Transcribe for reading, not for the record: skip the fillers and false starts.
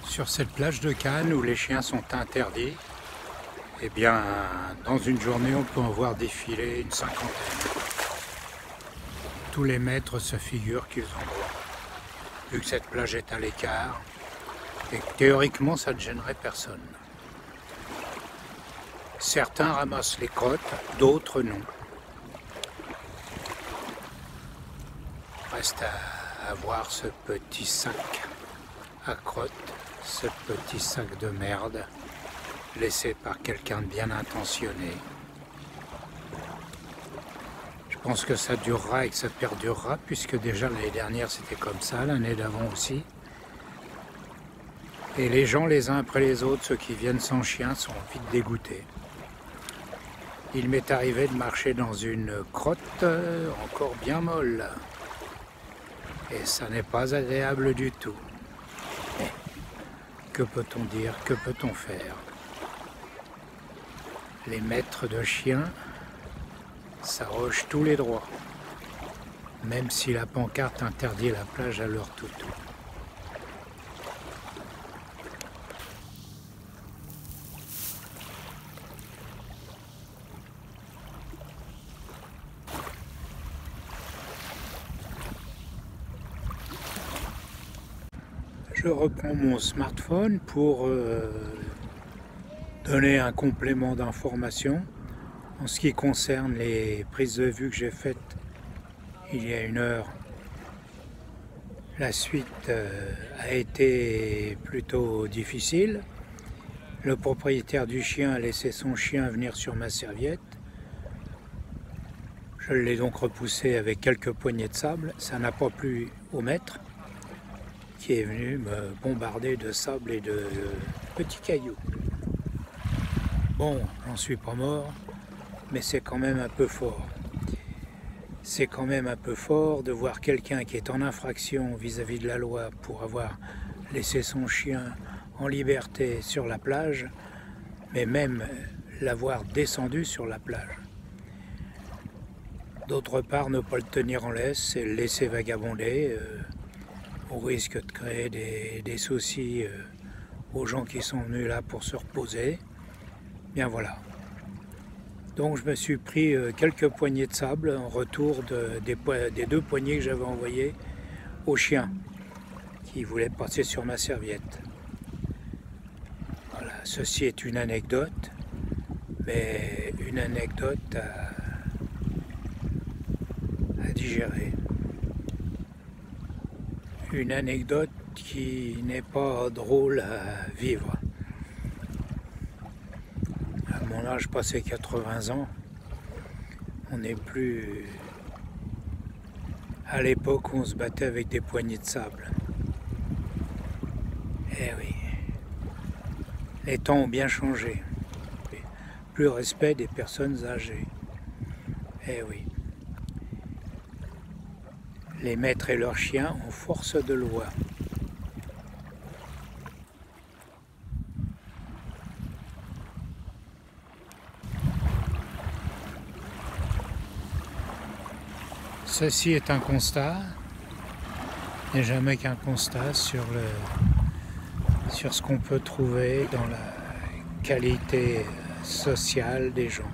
Sur cette plage de Cannes où les chiens sont interdits, eh bien, dans une journée, on peut en voir défiler une cinquantaine. Tous les maîtres se figurent qu'ils ont droit, vu que cette plage est à l'écart, et que théoriquement, ça ne gênerait personne. Certains ramassent les crottes, d'autres non. Reste à voir ce petit sac à crottes, ce petit sac de merde laissé par quelqu'un de bien intentionné. Je pense que ça durera et que ça perdurera, puisque déjà l'année dernière c'était comme ça, l'année d'avant aussi. Et les gens les uns après les autres, ceux qui viennent sans chien, sont vite dégoûtés. Il m'est arrivé de marcher dans une crotte encore bien molle. Et ça n'est pas agréable du tout. Mais que peut-on dire, que peut-on faire? Les maîtres de chiens s'arrogent tous les droits, même si la pancarte interdit la plage à leur toutou. Je reprends mon smartphone pour donner un complément d'information en ce qui concerne les prises de vue que j'ai faites il y a une heure. La suite a été plutôt difficile. Le propriétaire du chien a laissé son chien venir sur ma serviette. Je l'ai donc repoussé avec quelques poignées de sable. Ça n'a pas plu au maître, qui est venu me bombarder de sable et de petits cailloux. Bon, j'en suis pas mort, mais c'est quand même un peu fort. C'est quand même un peu fort de voir quelqu'un qui est en infraction vis-à-vis de la loi pour avoir laissé son chien en liberté sur la plage, mais même l'avoir descendu sur la plage. D'autre part, ne pas le tenir en laisse et le laisser vagabonder, au risque de créer des soucis aux gens qui sont venus là pour se reposer. Bien voilà. Donc je me suis pris quelques poignées de sable en retour des 2 poignées que j'avais envoyées au chien qui voulait passer sur ma serviette. Voilà, ceci est une anecdote, mais une anecdote à digérer. Une anecdote qui n'est pas drôle à vivre. À mon âge, passé 80 ans, on n'est plus à l'époque où on se battait avec des poignées de sable. Eh oui, les temps ont bien changé. Plus respect des personnes âgées. Eh oui. Les maîtres et leurs chiens ont force de loi. Ceci est un constat, et jamais qu'un constat sur ce qu'on peut trouver dans la qualité sociale des gens.